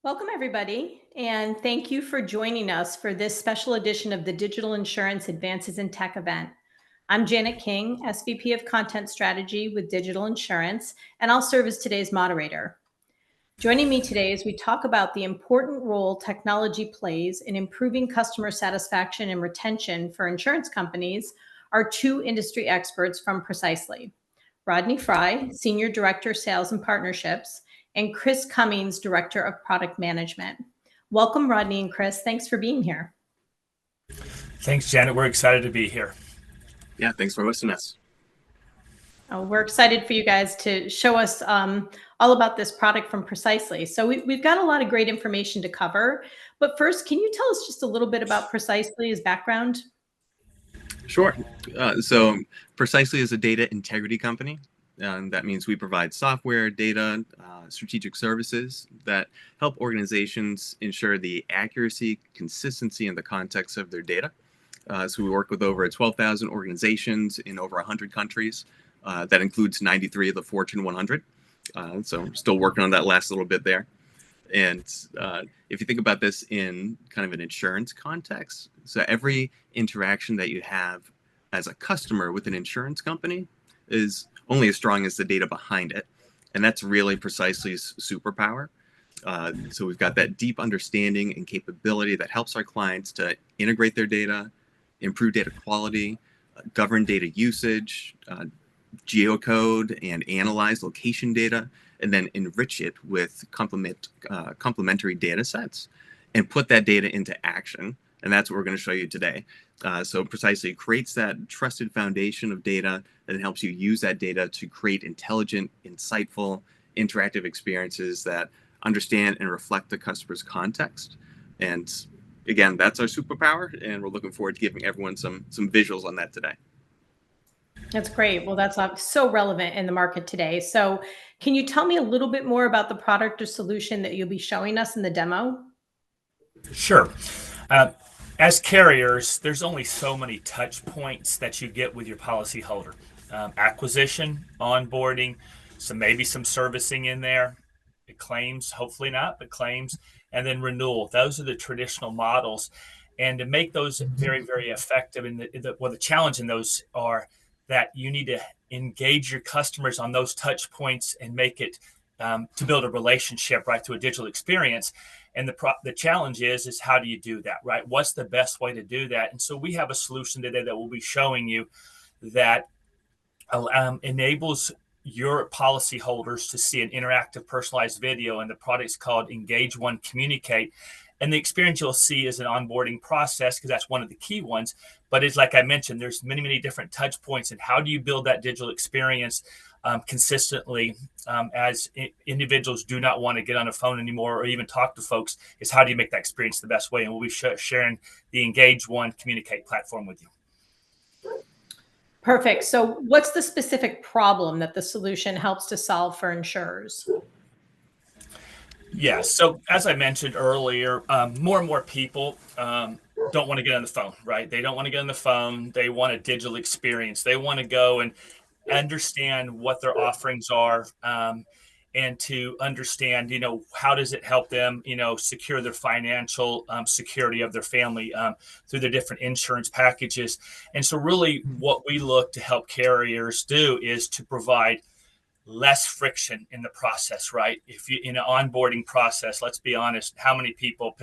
Welcome, everybody, and thank you for joining us for this special edition of the Digital Insurance Advances in Tech event. I'm Janet King, SVP of Content Strategy with Digital Insurance, and I'll serve as today's moderator. Joining me today as we talk about the important role technology plays in improving customer satisfaction and retention for insurance companies are two industry experts from Precisely. Rodney Fry, Senior Director, Sales and Partnerships, and Chris Cummings, Director of Product Management. Welcome, Rodney and Chris. Thanks for being here. Thanks, Janet. We're excited to be here. Yeah, thanks for hosting us. We're excited for you guys to show us all about this product from Precisely. So we've got a lot of great information to cover. But first, can you tell us just a little bit about Precisely as background? Sure. So Precisely is a data integrity company. That means we provide software, data, strategic services that help organizations ensure the accuracy, consistency, and the context of their data. So we work with over 12,000 organizations in over 100 countries. That includes 93 of the Fortune 100. So we're still working on that last little bit there. And if you think about this in kind of an insurance context, so every interaction that you have as a customer with an insurance company is only as strong as the data behind it. And that's really Precisely's superpower. So we've got that deep understanding and capability that helps our clients to integrate their data, improve data quality, govern data usage, geocode and analyze location data, and then enrich it with complementary data sets and put that data into action. And that's what we're going to show you today. So Precisely creates that trusted foundation of data that helps you use that data to create intelligent, insightful, interactive experiences that understand and reflect the customer's context. And again, that's our superpower, and we're looking forward to giving everyone some visuals on that today. That's great. Well, that's so relevant in the market today. So can you tell me a little bit more about the product or solution that you'll be showing us in the demo? Sure. As carriers, there's only so many touch points that you get with your policyholder. Acquisition, onboarding, maybe some servicing in there, claims, hopefully not, but claims, and then renewal. Those are the traditional models. And to make those very, very effective, the challenge in those are that you need to engage your customers on those touch points and make it to build a relationship right through a digital experience. And the challenge is how do you do that, right? What's the best way to do that? And so we have a solution today that we'll be showing you that enables your policyholders to see an interactive personalized video, and the product's called Engage One Communicate. And the experience you'll see is an onboarding process, because that's one of the key ones. But it's like I mentioned, there's many, many different touch points. And how do you build that digital experience consistently as individuals do not want to get on a phone anymore or even talk to folks? Is how do you make that experience the best way? And we'll be sharing the Engage One Communicate platform with you. Perfect. So what's the specific problem that the solution helps to solve for insurers? Yeah. So as I mentioned earlier, more and more people don't want to get on the phone, right? They don't want to get on the phone. They want a digital experience. They want to go and understand what their offerings are, and to understand, how does it help them, secure their financial security of their family through their different insurance packages. And so really what we look to help carriers do is to provide less friction in the process, right? If you in an onboarding process, let's be honest, how many people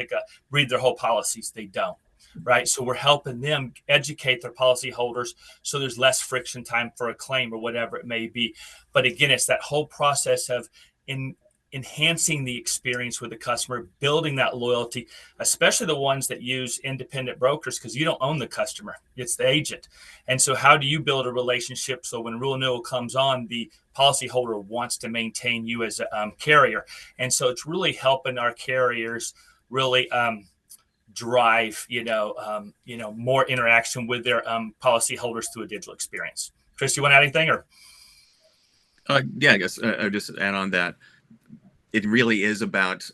read their whole policies? They don't, right? So we're helping them educate their policyholders so there's less friction time for a claim or whatever it may be. But again, it's that whole process of enhancing the experience with the customer, building that loyalty, especially the ones that use independent brokers, because you don't own the customer, it's the agent. And so how do you build a relationship so when renewal comes on, the policyholder wants to maintain you as a carrier? And so it's really helping our carriers really drive more interaction with their policyholders through a digital experience. Chris, you want to add anything? Or yeah, I guess I'll just add on that it really is about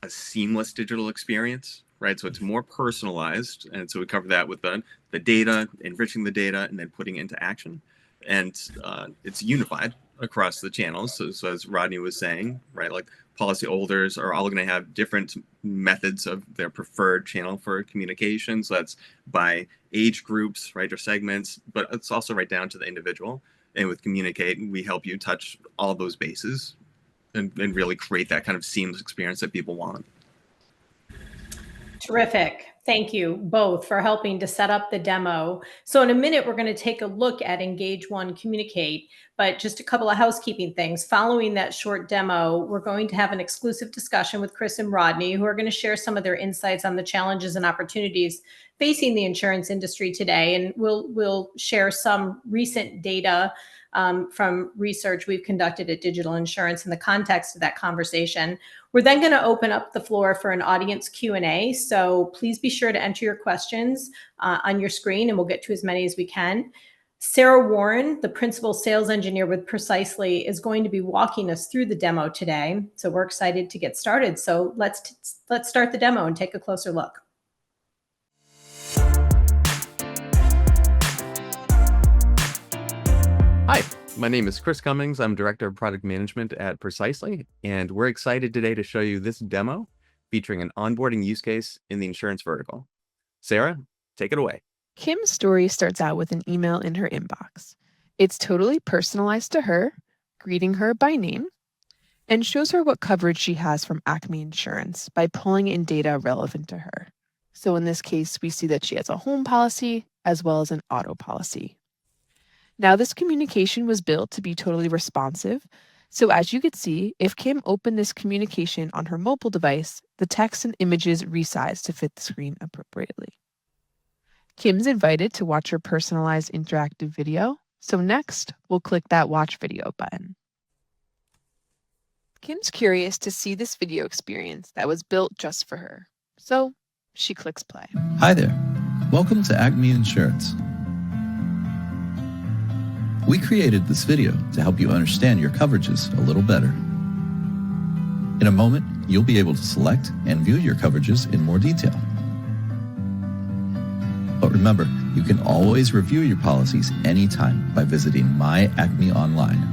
a seamless digital experience, right? So it's more personalized. And so we cover that with the data, enriching the data, and then putting it into action. And it's unified. across the channels. So as Rodney was saying, right, like policyholders are all going to have different methods of their preferred channel for communication. So that's by age groups, right, or segments, but it's also right down to the individual. And with Communicate, we help you touch all those bases and really create that kind of seamless experience that people want. Terrific. Thank you both for helping to set up the demo. So in a minute, we're going to take a look at Engage One Communicate, but just a couple of housekeeping things. Following that short demo, we're going to have an exclusive discussion with Chris and Rodney, who are going to share some of their insights on the challenges and opportunities facing the insurance industry today. And we'll share some recent data from research we've conducted at Digital Insurance in the context of that conversation. We're then going to open up the floor for an audience Q&A. So please be sure to enter your questions on your screen, and we'll get to as many as we can. Sarah Warren, the principal sales engineer with Precisely, is going to be walking us through the demo today. So we're excited to get started. So let's start the demo and take a closer look. Hi, my name is Chris Cummings. I'm Director of Product Management at Precisely, and we're excited today to show you this demo featuring an onboarding use case in the insurance vertical. Sarah, take it away. Kim's story starts out with an email in her inbox. It's totally personalized to her, greeting her by name, and shows her what coverage she has from Acme Insurance by pulling in data relevant to her. So in this case, we see that she has a home policy as well as an auto policy. Now, this communication was built to be totally responsive. So as you can see, if Kim opened this communication on her mobile device, the text and images resize to fit the screen appropriately. Kim's invited to watch her personalized interactive video. So next, we'll click that Watch Video button. Kim's curious to see this video experience that was built just for her. So she clicks play. Hi there. Welcome to Acme Insurance. We created this video to help you understand your coverages a little better. In a moment, you'll be able to select and view your coverages in more detail. But remember, you can always review your policies anytime by visiting My Acme Online.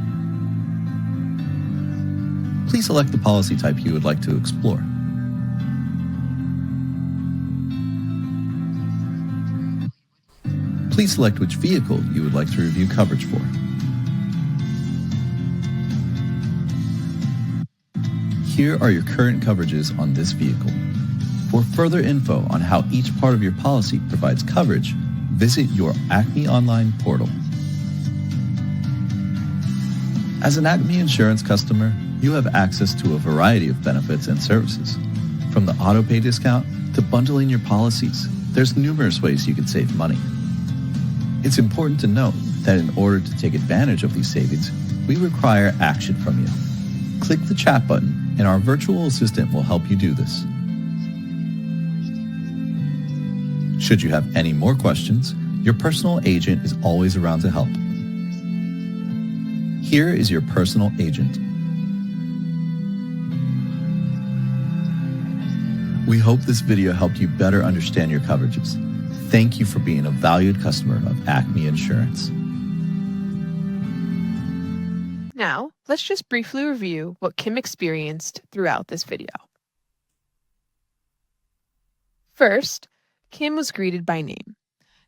Please select the policy type you would like to explore. Please select which vehicle you would like to review coverage for. Here are your current coverages on this vehicle. For further info on how each part of your policy provides coverage, visit your Acme Online portal. As an Acme Insurance customer, you have access to a variety of benefits and services. From the auto pay discount to bundling your policies, there's numerous ways you can save money. It's important to note that in order to take advantage of these savings, we require action from you. Click the chat button and our virtual assistant will help you do this. Should you have any more questions, your personal agent is always around to help. Here is your personal agent. We hope this video helped you better understand your coverages. Thank you for being a valued customer of Acme Insurance. Now, let's just briefly review what Kim experienced throughout this video. First, Kim was greeted by name.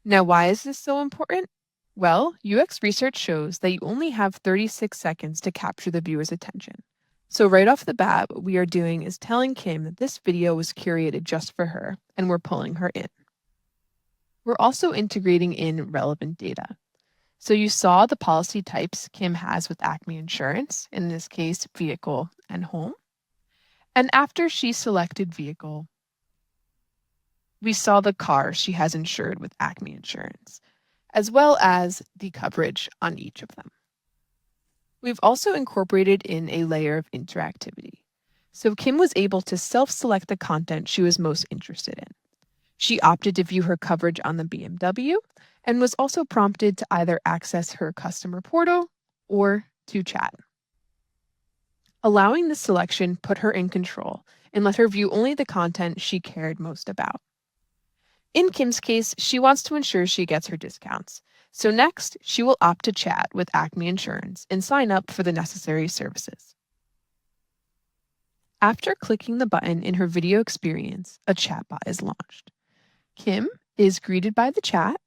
Now, why is this so important? Well, UX research shows that you only have 36 seconds to capture the viewer's attention. So right off the bat, what we are doing is telling Kim that this video was curated just for her, and we're pulling her in. We're also integrating in relevant data. So you saw the policy types Kim has with Acme Insurance, in this case, vehicle and home. And after she selected vehicle, we saw the car she has insured with Acme Insurance, as well as the coverage on each of them. We've also incorporated in a layer of interactivity. So Kim was able to self-select the content she was most interested in. She opted to view her coverage on the BMW and was also prompted to either access her customer portal or to chat. Allowing this selection put her in control and let her view only the content she cared most about. In Kim's case, she wants to ensure she gets her discounts. So next, she will opt to chat with Acme Insurance and sign up for the necessary services. After clicking the button in her video experience, a chatbot is launched. Kim is greeted by the chat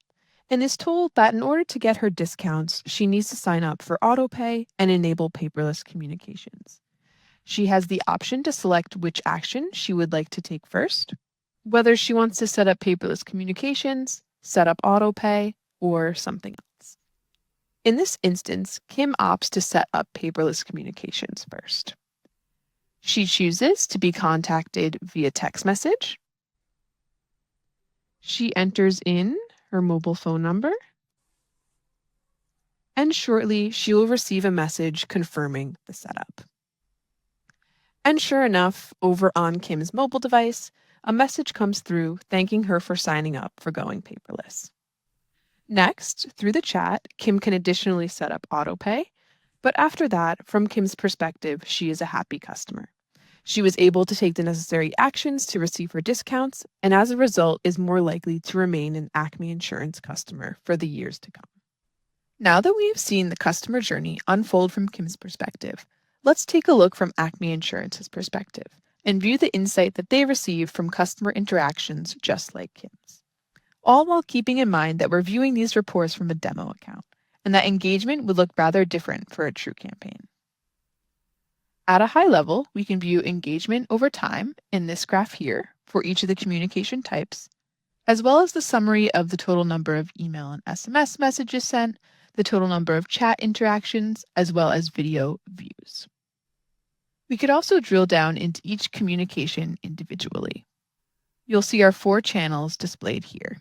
and is told that in order to get her discounts, she needs to sign up for autopay and enable paperless communications. She has the option to select which action she would like to take first, whether she wants to set up paperless communications, set up autopay, or something else. In this instance, Kim opts to set up paperless communications first. She chooses to be contacted via text message. She enters in her mobile phone number, and shortly she will receive a message confirming the setup. And sure enough, over on Kim's mobile device, a message comes through thanking her for signing up for going paperless. Next, through the chat, Kim can additionally set up autopay, but after that, from Kim's perspective, she is a happy customer. She was able to take the necessary actions to receive her discounts, and as a result is more likely to remain an Acme Insurance customer for the years to come. Now that we have seen the customer journey unfold from Kim's perspective, let's take a look from Acme Insurance's perspective and view the insight that they receive from customer interactions just like Kim's. All while keeping in mind that we're viewing these reports from a demo account, and that engagement would look rather different for a true campaign. At a high level, we can view engagement over time in this graph here for each of the communication types, as well as the summary of the total number of email and SMS messages sent, the total number of chat interactions, as well as video views. We could also drill down into each communication individually. You'll see our 4 channels displayed here.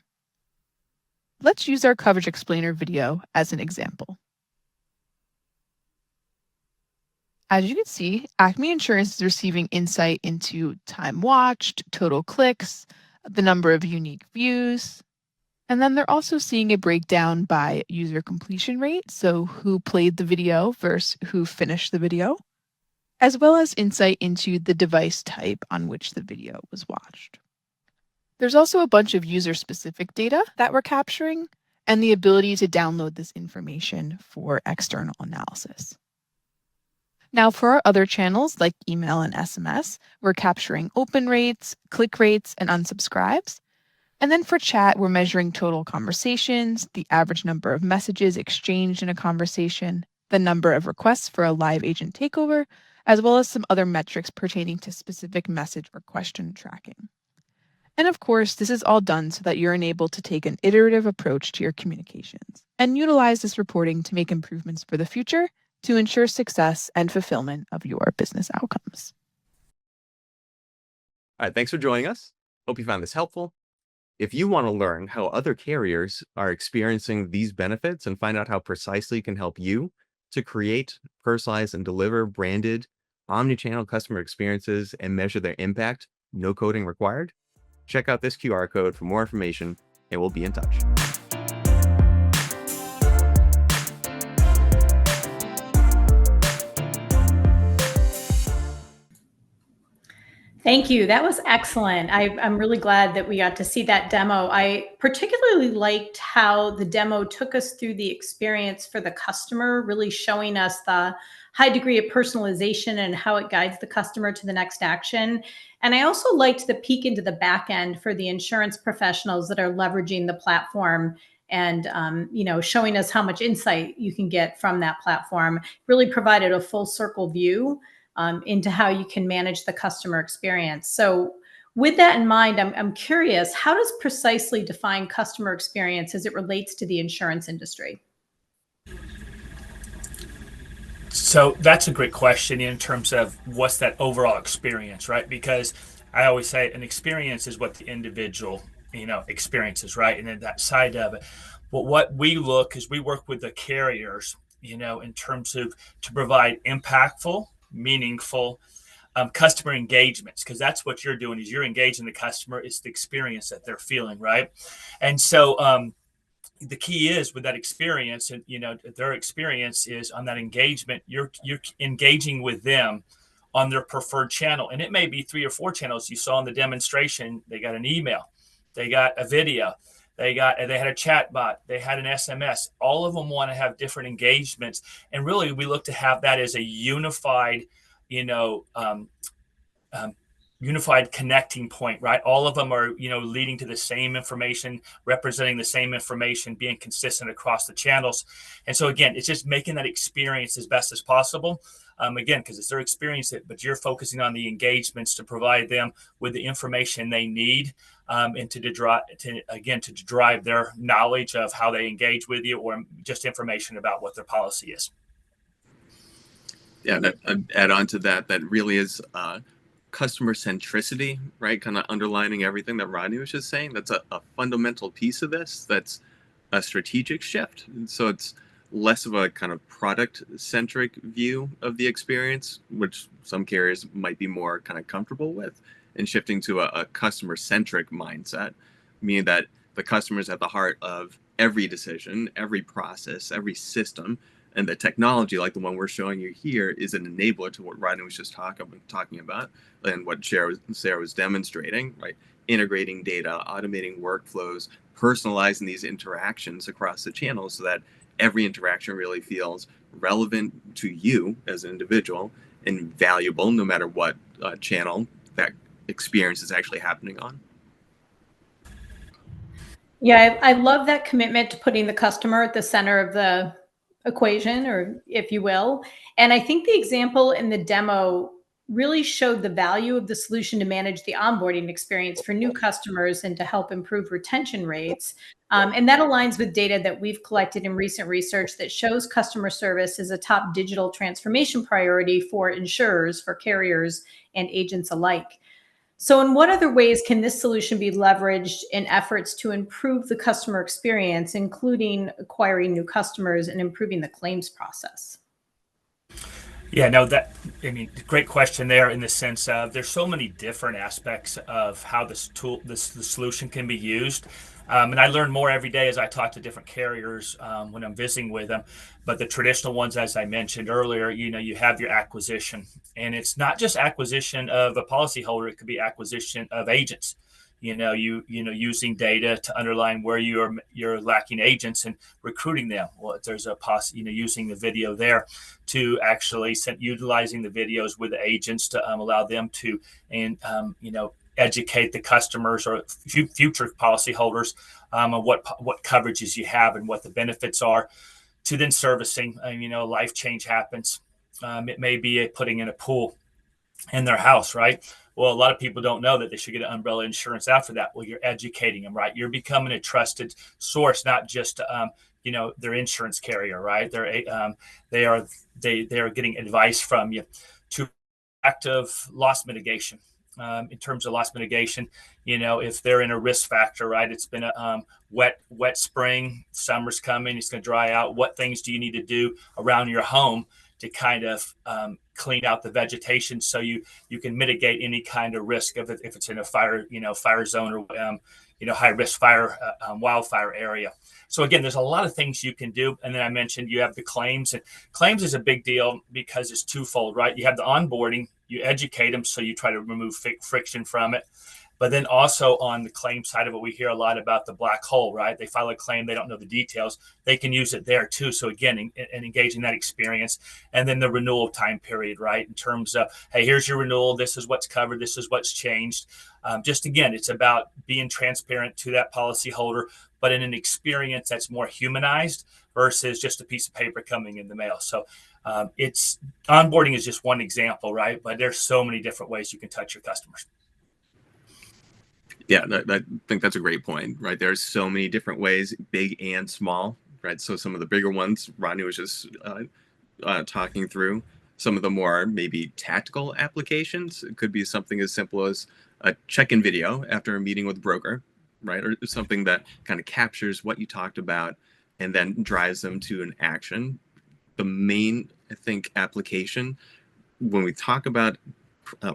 Let's use our coverage explainer video as an example. As you can see, Acme Insurance is receiving insight into time watched, total clicks, the number of unique views, and then they're also seeing a breakdown by user completion rate, so who played the video versus who finished the video, as well as insight into the device type on which the video was watched. There's also a bunch of user-specific data that we're capturing and the ability to download this information for external analysis. Now, for our other channels like email and SMS, we're capturing open rates, click rates, and unsubscribes. And then for chat, we're measuring total conversations, the average number of messages exchanged in a conversation, the number of requests for a live agent takeover, as well as some other metrics pertaining to specific message or question tracking. And of course, this is all done so that you're enabled to take an iterative approach to your communications and utilize this reporting to make improvements for the future to ensure success and fulfillment of your business outcomes. All right, thanks for joining us. Hope you found this helpful. If you want to learn how other carriers are experiencing these benefits and find out how Precisely can help you to create, personalize, and deliver branded omnichannel customer experiences and measure their impact, no coding required, check out this QR code for more information, and we'll be in touch. Thank you. That was excellent. I'm really glad that we got to see that demo. I particularly liked how the demo took us through the experience for the customer, really showing us the high degree of personalization and how it guides the customer to the next action. And I also liked the peek into the back end for the insurance professionals that are leveraging the platform and showing us how much insight you can get from that platform. Really provided a full circle view into how you can manage the customer experience. So with that in mind, I'm curious, how does Precisely define customer experience as it relates to the insurance industry? So that's a great question in terms of what's that overall experience, right? Because I always say an experience is what the individual, experiences, right? And then that side of it. But what we look is we work with the carriers, in terms of to provide impactful, meaningful customer engagements, because that's what you're doing is you're engaging the customer. It's the experience that they're feeling, right? And so the key is with that experience, and their experience is on that engagement. You're engaging with them on their preferred channel, and it may be 3 or 4 channels. You saw in the demonstration, they got an email, they got a video, they had a chat bot, they had an SMS. All of them want to have different engagements, and really we look to have that as a unified, you know, um, unified connecting point, right? All of them are, leading to the same information, representing the same information, being consistent across the channels. And so again, it's just making that experience as best as possible. Again, because it's their experience, but you're focusing on the engagements to provide them with the information they need, and to drive their knowledge of how they engage with you, or just information about what their policy is. Yeah, I'd add on to that. That really is customer centricity, right? Kind of underlining everything that Rodney was just saying. That's a fundamental piece of this. That's a strategic shift. And so it's less of a kind of product centric view of the experience, which some carriers might be more kind of comfortable with, and shifting to a customer centric mindset, meaning that the customer is at the heart of every decision, every process, every system. And the technology, like the one we're showing you here, is an enabler to what Rodney was just talking about, and what Sarah was demonstrating, right? Integrating data, automating workflows, personalizing these interactions across the channels so that every interaction really feels relevant to you as an individual and valuable, no matter what channel that experience is actually happening on. Yeah, I love that commitment to putting the customer at the center of the equation, or if you will. And I think the example in the demo really showed the value of the solution to manage the onboarding experience for new customers and to help improve retention rates. And that aligns with data that we've collected in recent research that shows customer service is a top digital transformation priority for insurers, for carriers, and agents alike. So, in what other ways can this solution be leveraged in efforts to improve the customer experience, including acquiring new customers and improving the claims process? Yeah, no, great question there, in the sense of there's so many different aspects of how the solution can be used. And I learn more every day as I talk to different carriers, when I'm visiting with them. But the traditional ones, as I mentioned earlier, you have your acquisition, and it's not just acquisition of a policyholder; it could be acquisition of agents. Using data to underline where you're lacking agents and recruiting them. Well, if there's using the video there to actually utilizing the videos with the agents to allow them to educate the customers or future policyholders on what coverages you have and what the benefits are, to then servicing. Life change happens. It may be putting in a pool in their house, right? Well, a lot of people don't know that they should get an umbrella insurance after that. Well, you're educating them, right? You're becoming a trusted source, not just their insurance carrier, right? They are getting advice from you. To active loss mitigation. In terms of loss mitigation, if they're in a risk factor, right? It's been a wet spring, summer's coming, it's going to dry out. What things do you need to do around your home to kind of clean out the vegetation so you can mitigate any kind of risk if it's in a fire zone, or high risk wildfire area. So again, there's a lot of things you can do. And then I mentioned you have the claims, and claims is a big deal because it's twofold, right? You have the onboarding, you educate them, so you try to remove friction from it. But then also on the claim side of it, we hear a lot about the black hole, right? They file a claim, they don't know the details. They can use it there too. So again, and engaging that experience. And then the renewal time period, right? In terms of, hey, here's your renewal. This is what's covered. This is what's changed. Just again, it's about being transparent to that policyholder, but in an experience that's more humanized versus just a piece of paper coming in the mail. So it's onboarding is just one example, right? But there's so many different ways you can touch your customers. Yeah, I think that's a great point, right? There's so many different ways, big and small, right? So some of the bigger ones, Rodney was just talking through. Some of the more maybe tactical applications, it could be something as simple as a check-in video after a meeting with a broker, right? Or something that kind of captures what you talked about and then drives them to an action. The main, I think, application, when we talk about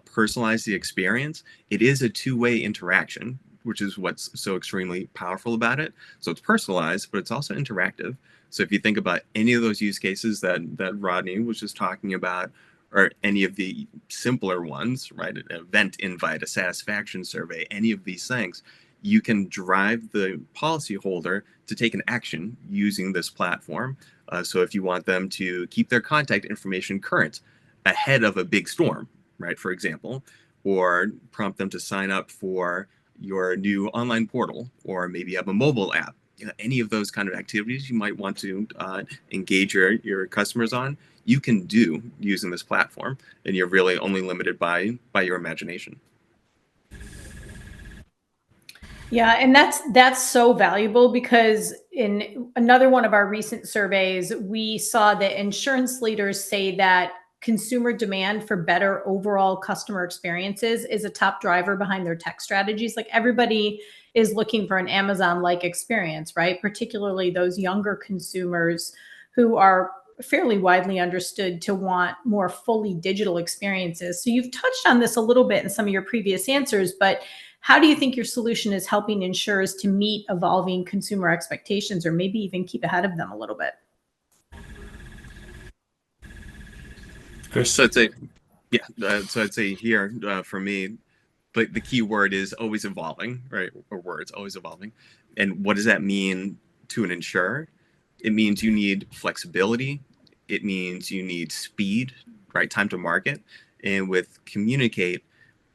personalize the experience, it is a two-way interaction, which is what's so extremely powerful about it. So it's personalized, but it's also interactive. So if you think about any of those use cases that Rodney was just talking about, or any of the simpler ones, right? An event invite, a satisfaction survey, any of these things, you can drive the policyholder to take an action using this platform. So if you want them to keep their contact information current ahead of a big storm, right, for example, or prompt them to sign up for your new online portal, or maybe you have a mobile app, any of those kind of activities you might want to engage your customers on, you can do using this platform, and you're really only limited by your imagination. Yeah, and that's so valuable, because in another one of our recent surveys, we saw that insurance leaders say that consumer demand for better overall customer experiences is a top driver behind their tech strategies. Like, everybody is looking for an Amazon-like experience, right? Particularly those younger consumers who are fairly widely understood to want more fully digital experiences. So you've touched on this a little bit in some of your previous answers, but how do you think your solution is helping insurers to meet evolving consumer expectations, or maybe even keep ahead of them a little bit? Chris? So I'd say, yeah. So I'd say here, for me, the key word is always evolving, right? Or words always evolving. And what does that mean to an insurer? It means you need flexibility. It means you need speed, right? Time to market. And with Communicate,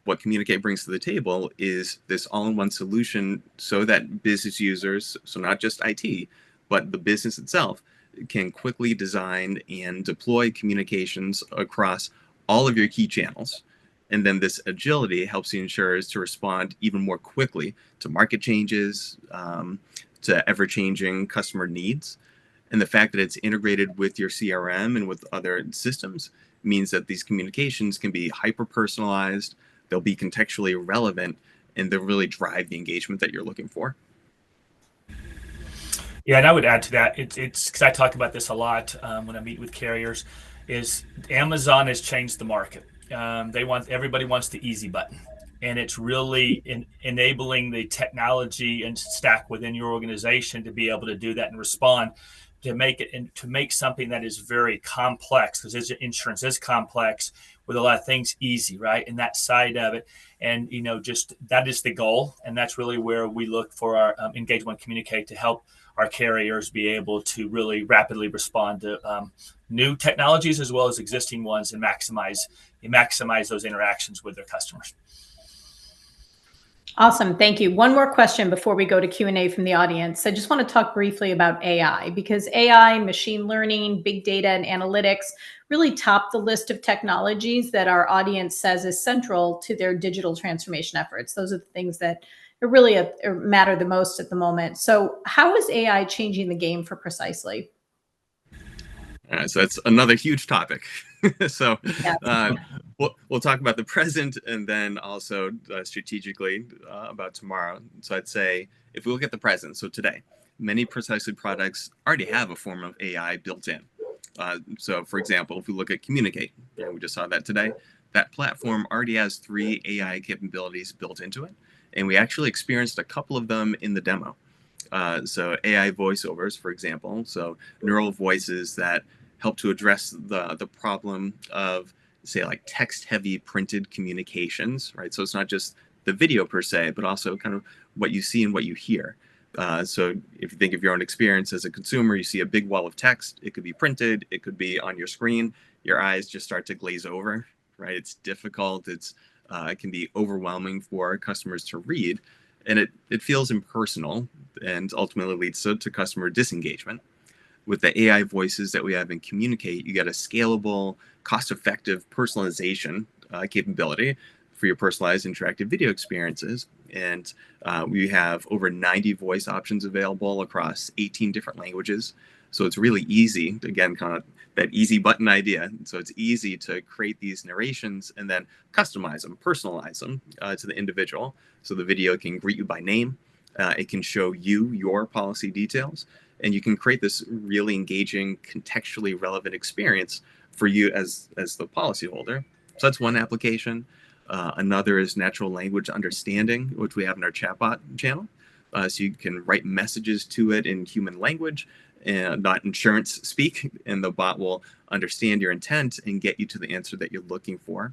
what Communicate brings to the table is this all-in-one solution, so that business users, so not just IT, but the business itself, can quickly design and deploy communications across all of your key channels. And then this agility helps the insurers to respond even more quickly to market changes, to ever-changing customer needs. And the fact that it's integrated with your CRM and with other systems means that these communications can be hyper-personalized, they'll be contextually relevant, and they'll really drive the engagement that you're looking for. Yeah, and I would add to that, it's because I talk about this a lot when I meet with carriers, is Amazon has changed the market. Everybody wants the easy button, and it's really enabling the technology and stack within your organization to be able to do that and respond, to make something that is very complex, because insurance is complex, with a lot of things easy, right? And that side of it, and just that is the goal, and that's really where we look for our engagement Communicate to help our carriers be able to really rapidly respond to new technologies as well as existing ones, and maximize those interactions with their customers. Awesome. Thank you. One more question before we go to Q&A from the audience. I just want to talk briefly about AI, because AI, machine learning, big data, and analytics really top the list of technologies that our audience says is central to their digital transformation efforts. Those are the things that really matter the most at the moment. So how is AI changing the game for Precisely? So that's another huge topic. So Yeah. we'll talk about the present, and then also strategically about tomorrow. So I'd say, if we look at the present, so today, many Precisely products already have a form of AI built in. So for example, if we look at Communicate, we just saw that today, that platform already has 3 AI capabilities built into it. And we actually experienced a couple of them in the demo. So AI voiceovers, for example, so neural voices that help to address the problem of, say, like text-heavy printed communications, right? So it's not just the video per se, but also kind of what you see and what you hear. So if you think of your own experience as a consumer, you see a big wall of text. It could be printed. It could be on your screen. Your eyes just start to glaze over, right? It's difficult. It can be overwhelming for customers to read. And it feels impersonal, and ultimately leads to customer disengagement. With the AI voices that we have in Communicate, you get a scalable, cost-effective personalization capability for your personalized interactive video experiences. And we have over 90 voice options available across 18 different languages. So it's really easy, again, kind of that easy button idea. So it's easy to create these narrations and then customize them, personalize them to the individual. So the video can greet you by name. It can show you your policy details, and you can create this really engaging, contextually relevant experience for you as the policyholder. So that's one application. Another is natural language understanding, which we have in our chatbot channel. So you can write messages to it in human language and not insurance speak, and the bot will understand your intent and get you to the answer that you're looking for.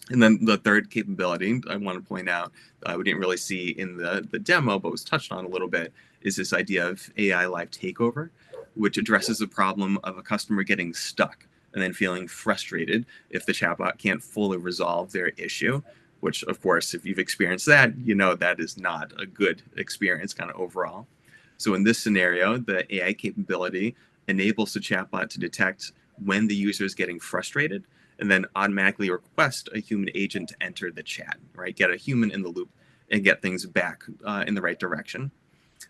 And then the third capability I want to point out, we didn't really see in the demo, but was touched on a little bit, is this idea of AI live takeover, which addresses the problem of a customer getting stuck and then feeling frustrated if the chatbot can't fully resolve their issue, which, of course, if you've experienced that, you know that is not a good experience kind of overall. So in this scenario, the AI capability enables the chatbot to detect when the user is getting frustrated and then automatically request a human agent to enter the chat, right? Get a human in the loop and get things back in the right direction.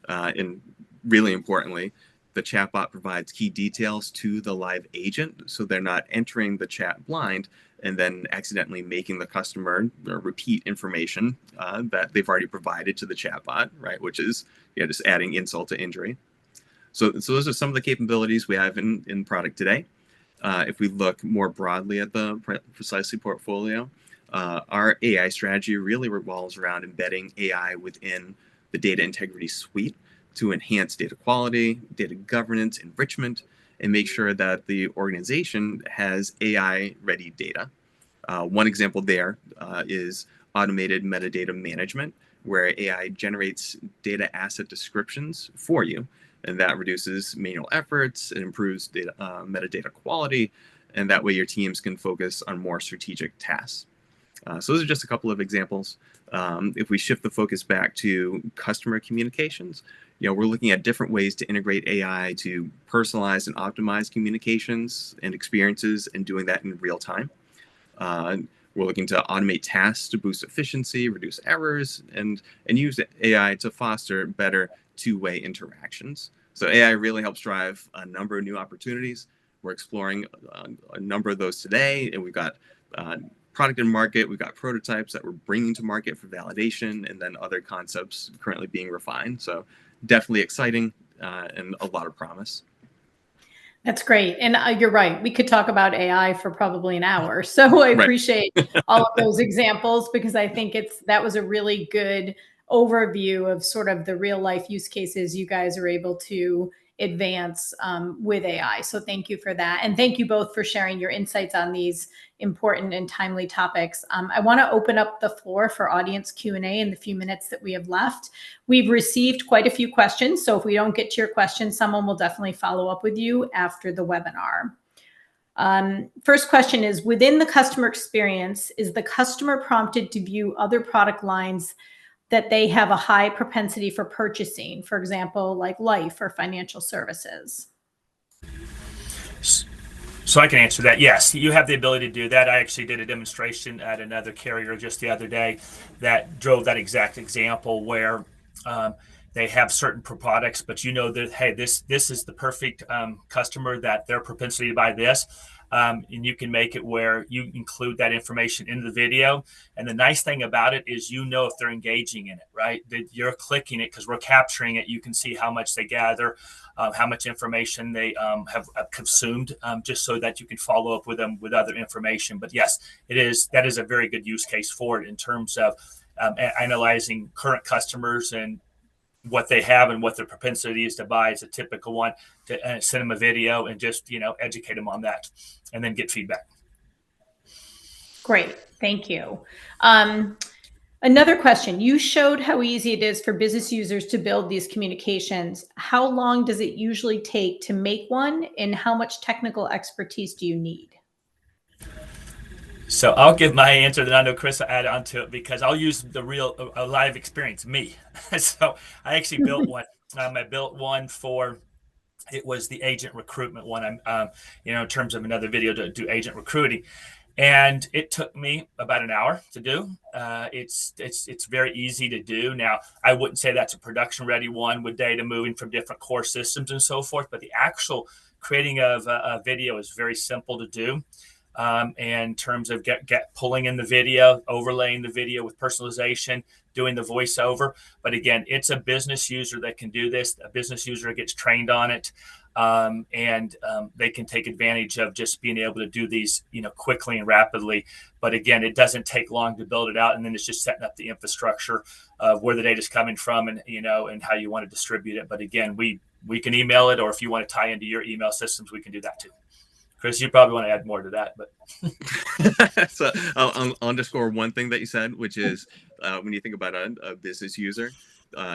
And really importantly, the chatbot provides key details to the live agent so they're not entering the chat blind and then accidentally making the customer repeat information that they've already provided to the chatbot, right? Which is just adding insult to injury. So those are some of the capabilities we have in product today. If we look more broadly at the Precisely portfolio, our AI strategy really revolves around embedding AI within the data integrity suite to enhance data quality, data governance, enrichment, and make sure that the organization has AI-ready data. One example there is automated metadata management, where AI generates data asset descriptions for you, and that reduces manual efforts, it improves data, metadata quality, and that way your teams can focus on more strategic tasks. So those are just a couple of examples. If we shift the focus back to customer communications, we're looking at different ways to integrate AI to personalize and optimize communications and experiences, and doing that in real time. We're looking to automate tasks to boost efficiency, reduce errors, and use AI to foster better two-way interactions. So AI really helps drive a number of new opportunities. We're exploring a number of those today, and we've got product in market, we've got prototypes that we're bringing to market for validation, and then other concepts currently being refined. So definitely exciting and a lot of promise. That's great. And you're right. We could talk about AI for probably an hour. So I appreciate all of those examples, because I think that was a really good overview of sort of the real life use cases you guys are able to advance with AI. So thank you for that. And thank you both for sharing your insights on these important and timely topics. I want to open up the floor for audience Q&A in the few minutes that we have left. We've received quite a few questions, so if we don't get to your question, someone will definitely follow up with you after the webinar. First question is, within the customer experience, is the customer prompted to view other product lines that they have a high propensity for purchasing, for example, like life or financial services? So I can answer that. Yes, you have the ability to do that. I actually did a demonstration at another carrier just the other day that drove that exact example, where they have certain products, but that, hey, this is the perfect customer, that their propensity to buy this. And you can make it where you include that information in the video. And the nice thing about it is, if they're engaging in it, right? That you're clicking it because we're capturing it. You can see how much they gather, how much information they have consumed, just so that you can follow up with them with other information. But yes, that is a very good use case for it in terms of analyzing current customers and what they have and what their propensity is to buy. Is a typical one, to send them a video and just educate them on that, and then get feedback. Great, thank you. Another question, you showed how easy it is for business users to build these communications. How long does it usually take to make one, and how much technical expertise do you need? So I'll give my answer, then I know Chris will add on to it, because I'll use the real live experience, me. So I actually built one. I built one it was the agent recruitment one. In terms of another video to do agent recruiting. And it took me about an hour to do. It's very easy to do. Now, I wouldn't say that's a production ready one with data moving from different core systems and so forth, but the actual creating of a video is very simple to do. In terms of pulling in the video, overlaying the video with personalization, doing the voiceover. But again, it's a business user that can do this. A business user gets trained on it, and they can take advantage of just being able to do these, quickly and rapidly. But again, it doesn't take long to build it out, and then it's just setting up the infrastructure of where the data is coming from, and and how you want to distribute it. But again, we can email it, or if you want to tie into your email systems, we can do that too. Chris, you probably want to add more to that, but So I'll underscore one thing that you said, which is when you think about a business user,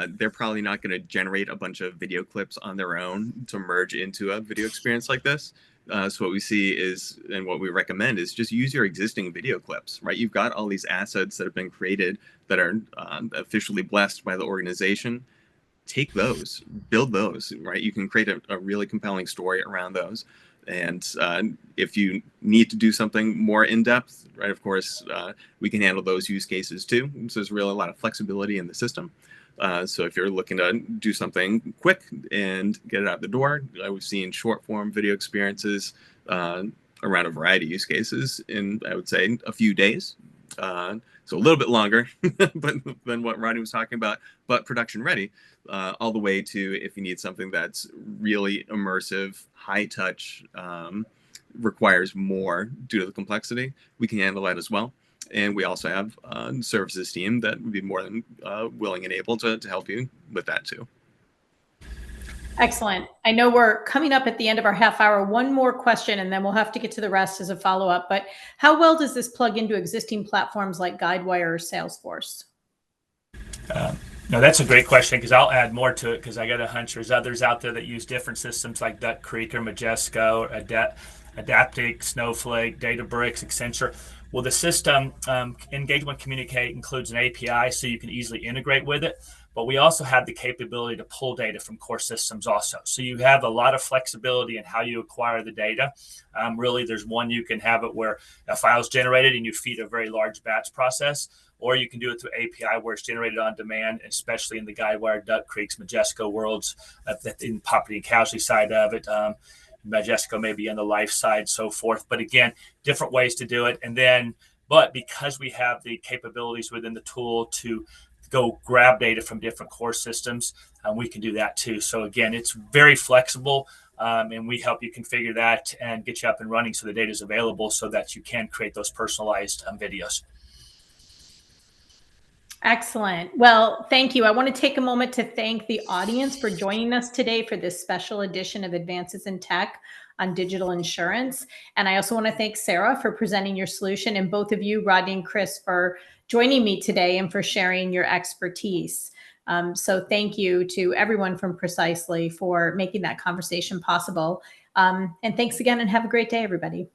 they're probably not going to generate a bunch of video clips on their own to merge into a video experience like this. So what we see is, and what we recommend is just use your existing video clips, right? You've got all these assets that have been created that are officially blessed by the organization. Take those, build those, right? You can create a really compelling story around those. And if you need to do something more in depth, right, of course, we can handle those use cases too. So there's really a lot of flexibility in the system. So if you're looking to do something quick and get it out the door, we've seen short form video experiences around a variety of use cases in, I would say, a few days. So a little bit longer but than what Rodney was talking about, but production ready, all the way to if you need something that's really immersive, high touch, requires more due to the complexity, we can handle that as well. And we also have a services team that would be more than willing and able to help you with that too. Excellent. I know we're coming up at the end of our half hour. One more question, and then we'll have to get to the rest as a follow-up. But how well does this plug into existing platforms like Guidewire or Salesforce? No, that's a great question, because I'll add more to it, because I got a hunch there's others out there that use different systems like Duck Creek or Majesco, Adaptive, Snowflake, Databricks, Accenture. Well, the system, Engagement Communicate, includes an API, so you can easily integrate with it. But we also have the capability to pull data from core systems also. So you have a lot of flexibility in how you acquire the data. Really, there's one, you can have it where a file is generated and you feed a very large batch process, or you can do it through API where it's generated on demand, especially in the Guidewire, Duck Creeks, Majesco worlds, in property and casualty side of it. Majesco maybe on the life side, so forth. But again, different ways to do it. And then, but because we have the capabilities within the tool to go grab data from different core systems, we can do that too. So again, it's very flexible, and we help you configure that and get you up and running so the data is available so that you can create those personalized videos. Excellent. Well, thank you. I want to take a moment to thank the audience for joining us today for this special edition of Advances in Tech on Digital Insurance. And I also want to thank Sarah for presenting your solution, and both of you, Rodney and Chris, for joining me today and for sharing your expertise. So thank you to everyone from Precisely for making that conversation possible. And thanks again, and have a great day, everybody.